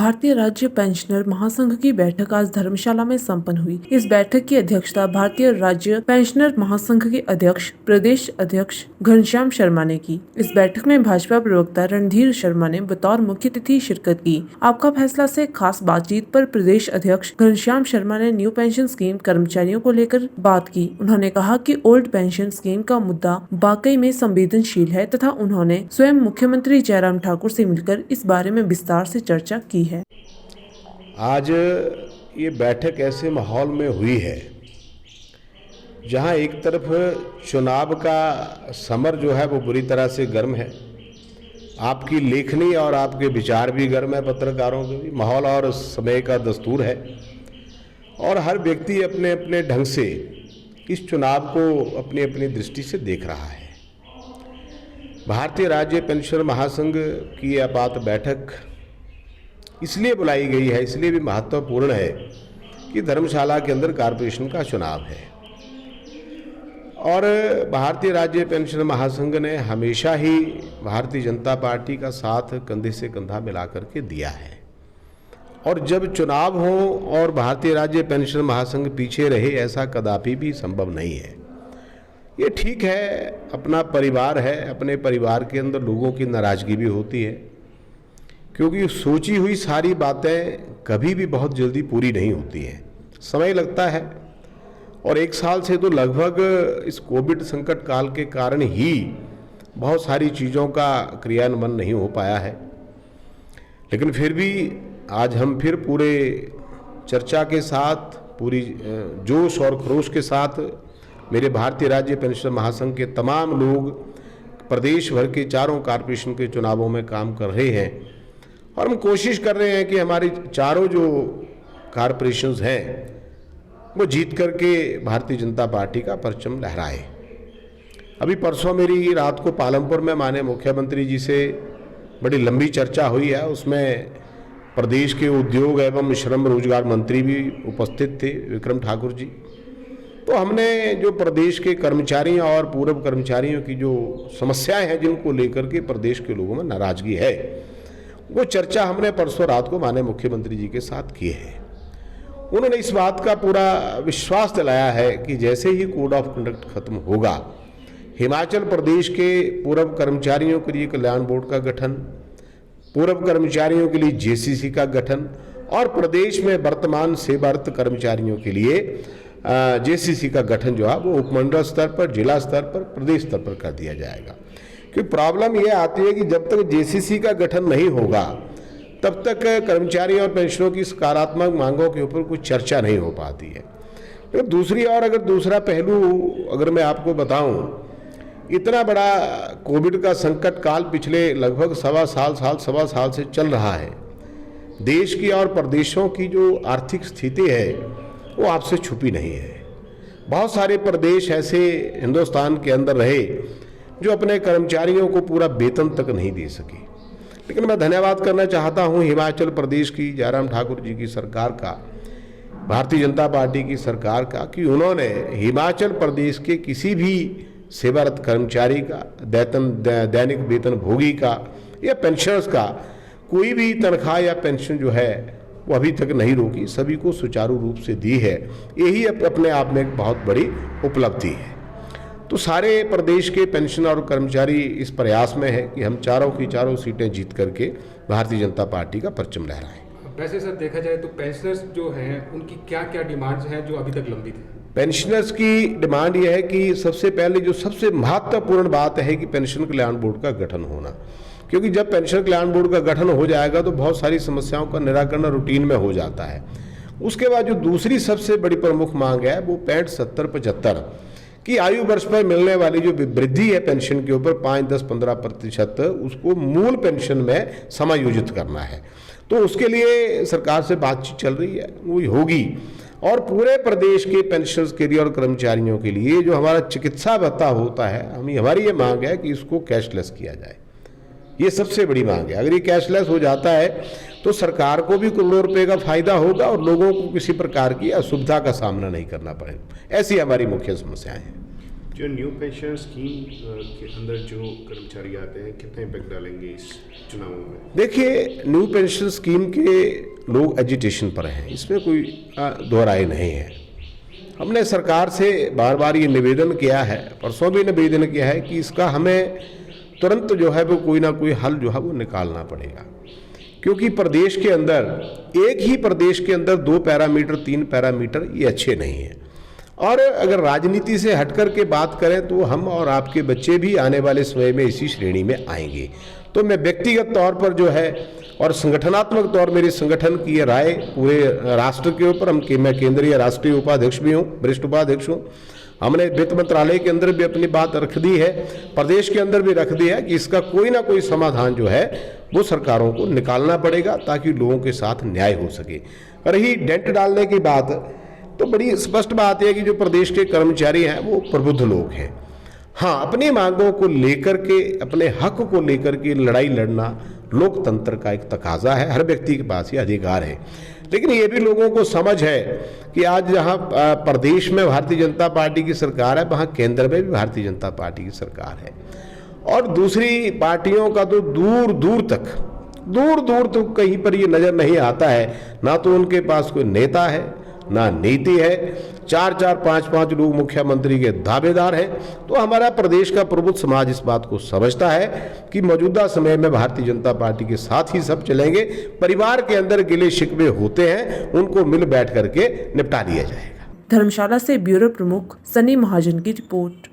भारतीय राज्य पेंशनर महासंघ की बैठक आज धर्मशाला में संपन्न हुई। इस बैठक की अध्यक्षता भारतीय राज्य पेंशनर महासंघ के अध्यक्ष प्रदेश अध्यक्ष घनश्याम शर्मा ने की। इस बैठक में भाजपा प्रवक्ता रणधीर शर्मा ने बतौर मुख्य अतिथि शिरकत की। आपका फैसला से खास बातचीत पर प्रदेश अध्यक्ष घनश्याम शर्मा ने न्यू पेंशन स्कीम कर्मचारियों को लेकर बात की। उन्होंने कहा कि ओल्ड पेंशन स्कीम का मुद्दा वाकई में संवेदनशील है तथा उन्होंने स्वयं मुख्यमंत्री जयराम ठाकुर से मिलकर इस बारे में विस्तार से चर्चा की है। आज ये बैठक ऐसे माहौल में हुई है जहां एक तरफ चुनाव का समर जो है वो बुरी तरह से गर्म है, आपकी लेखनी और आपके विचार भी गर्म है, पत्रकारों के भी, माहौल और समय का दस्तूर है और हर व्यक्ति अपने अपने ढंग से इस चुनाव को अपनी अपनी दृष्टि से देख रहा है। भारतीय राज्य पेंशनर महासंघ की आपात बैठक इसलिए बुलाई गई है, इसलिए भी महत्वपूर्ण है कि धर्मशाला के अंदर कारपोरेशन का चुनाव है और भारतीय राज्य पेंशनर महासंघ ने हमेशा ही भारतीय जनता पार्टी का साथ कंधे से कंधा मिला करके दिया है और जब चुनाव हो और भारतीय राज्य पेंशनर महासंघ पीछे रहे, ऐसा कदापि भी संभव नहीं है। ये ठीक है, अपना परिवार है, अपने परिवार के अंदर लोगों की नाराज़गी भी होती है क्योंकि सोची हुई सारी बातें कभी भी बहुत जल्दी पूरी नहीं होती हैं, समय लगता है और एक साल से तो लगभग इस कोविड संकट काल के कारण ही बहुत सारी चीज़ों का क्रियान्वयन नहीं हो पाया है। लेकिन फिर भी आज हम फिर पूरे चर्चा के साथ, पूरी जोश और खरोश के साथ मेरे भारतीय राज्य पेंशनर महासंघ के तमाम लोग प्रदेश भर के चारों कारपोरेशन के चुनावों में काम कर रहे हैं और हम कोशिश कर रहे हैं कि हमारी चारों जो कारपोरेशंस हैं वो जीत करके भारतीय जनता पार्टी का परचम लहराए। अभी परसों मेरी रात को पालमपुर में माननीय मुख्यमंत्री जी से बड़ी लंबी चर्चा हुई है, उसमें प्रदेश के उद्योग एवं श्रम रोजगार मंत्री भी उपस्थित थे, विक्रम ठाकुर जी। तो हमने जो प्रदेश के कर्मचारियों और पूर्व कर्मचारियों की जो समस्याएं हैं जिनको लेकर के प्रदेश के लोगों में नाराजगी है, वो चर्चा हमने परसों रात को माननीय मुख्यमंत्री जी के साथ की है। उन्होंने इस बात का पूरा विश्वास दिलाया है कि जैसे ही कोड ऑफ कंडक्ट खत्म होगा, हिमाचल प्रदेश के पूर्व कर्मचारियों के लिए कल्याण बोर्ड का गठन, पूर्व कर्मचारियों के लिए जेसीसी का गठन और प्रदेश में वर्तमान सेवारत कर्मचारियों के लिए जेसीसी का गठन जो है वो उपमंडल स्तर पर, जिला स्तर पर, प्रदेश स्तर पर कर दिया जाएगा। क्योंकि प्रॉब्लम ये आती है कि जब तक जेसीसी का गठन नहीं होगा तब तक कर्मचारियों और पेंशनरों की सकारात्मक मांगों के ऊपर कुछ चर्चा नहीं हो पाती है। तो दूसरी ओर अगर दूसरा पहलू अगर मैं आपको बताऊं, इतना बड़ा कोविड का संकट काल पिछले लगभग सवा साल से चल रहा है। देश की और प्रदेशों की जो आर्थिक स्थिति है वो आपसे छुपी नहीं है। बहुत सारे प्रदेश ऐसे हिंदुस्तान के अंदर रहे जो अपने कर्मचारियों को पूरा वेतन तक नहीं दे सके। लेकिन मैं धन्यवाद करना चाहता हूं हिमाचल प्रदेश की जयराम ठाकुर जी की सरकार का, भारतीय जनता पार्टी की सरकार का, कि उन्होंने हिमाचल प्रदेश के किसी भी सेवारत कर्मचारी का, दैनिक वेतन भोगी का या पेंशनर्स का कोई भी तनख्वाह या पेंशन जो है वो अभी तक नहीं रोकी, सभी को सुचारू रूप से दी है। यही अपने आप में एक बहुत बड़ी उपलब्धि है। तो सारे प्रदेश के पेंशन और कर्मचारी इस प्रयास में है कि हम चारों की चारों सीटें जीत करके भारतीय जनता पार्टी का परचम लहराएं। वैसे सर देखा जाए तो पेंशनर्स जो हैं उनकी क्या क्या डिमांड्स हैं जो अभी तक लंबित है? पेंशनर्स की डिमांड यह है कि सबसे पहले जो सबसे महत्वपूर्ण बात है कि पेंशन कल्याण बोर्ड का गठन होना, क्योंकि जब पेंशन कल्याण बोर्ड का गठन हो जाएगा तो बहुत सारी समस्याओं का निराकरण रूटीन में हो जाता है। उसके बाद जो दूसरी सबसे बड़ी प्रमुख मांग है वो 65, 70, 75 की आयु वर्ष पर मिलने वाली जो वृद्धि है पेंशन के ऊपर 5, 10, 15% उसको मूल पेंशन में समायोजित करना है। तो उसके लिए सरकार से बातचीत चल रही है, वो होगी। और पूरे प्रदेश के पेंशनर्स के लिए और कर्मचारियों के लिए जो हमारा चिकित्सा भत्ता होता है, हमारी ये मांग है कि इसको कैशलेस किया जाए। ये सबसे बड़ी मांग है। अगर ये कैशलेस हो जाता है तो सरकार को भी करोड़ों रुपए का फायदा होगा और लोगों को किसी प्रकार की असुविधा का सामना नहीं करना पड़ेगा। ऐसी हमारी मुख्य समस्याएं हैं। जो न्यू पेंशन स्कीम के अंदर जो कर्मचारी आते हैं कितना इम्पैक्ट डालेंगे इस चुनावों में? देखिए, न्यू पेंशन स्कीम के लोग एजिटेशन पर हैं, इसमें कोई दोहराई नहीं है। हमने सरकार से बार बार ये निवेदन किया है, परसों भी निवेदन किया है कि इसका हमें तुरंत जो है वो कोई ना कोई हल जो है वो निकालना पड़ेगा, क्योंकि प्रदेश के अंदर एक ही प्रदेश के अंदर 2 पैरामीटर 3 पैरामीटर ये अच्छे नहीं हैं। और अगर राजनीति से हटकर के बात करें तो हम और आपके बच्चे भी आने वाले समय में इसी श्रेणी में आएंगे। तो मैं व्यक्तिगत तौर पर जो है और संगठनात्मक तौर मेरे संगठन की ये राय पूरे राष्ट्र के ऊपर, मैं केंद्रीय राष्ट्रीय उपाध्यक्ष भी हूँ, वरिष्ठ उपाध्यक्ष हूँ। हमने वित्त मंत्रालय के अंदर भी अपनी बात रख दी है, प्रदेश के अंदर भी रख दी है कि इसका कोई ना कोई समाधान जो है वो सरकारों को निकालना पड़ेगा ताकि लोगों के साथ न्याय हो सके। रही डेंट डालने की बात, तो बड़ी स्पष्ट बात है कि जो प्रदेश के कर्मचारी हैं वो प्रबुद्ध लोग हैं। हाँ, अपनी मांगों को लेकर के, अपने हक को लेकर के लड़ाई लड़ना लोकतंत्र का एक तकाजा है, हर व्यक्ति के पास ये अधिकार है। लेकिन ये भी लोगों को समझ है कि आज जहाँ प्रदेश में भारतीय जनता पार्टी की सरकार है, वहाँ केंद्र में भी भारतीय जनता पार्टी की सरकार है। और दूसरी पार्टियों का तो दूर दूर तक कहीं पर ये नज़र नहीं आता है, ना तो उनके पास कोई नेता है ना नीति है। 4-4, 5-5 लोग मुख्यमंत्री के दावेदार हैं। तो हमारा प्रदेश का प्रबुद्ध समाज इस बात को समझता है कि मौजूदा समय में भारतीय जनता पार्टी के साथ ही सब चलेंगे। परिवार के अंदर गिले शिकवे होते हैं, उनको मिल बैठ करके निपटा लिया जाएगा। धर्मशाला से ब्यूरो प्रमुख सनी महाजन की रिपोर्ट।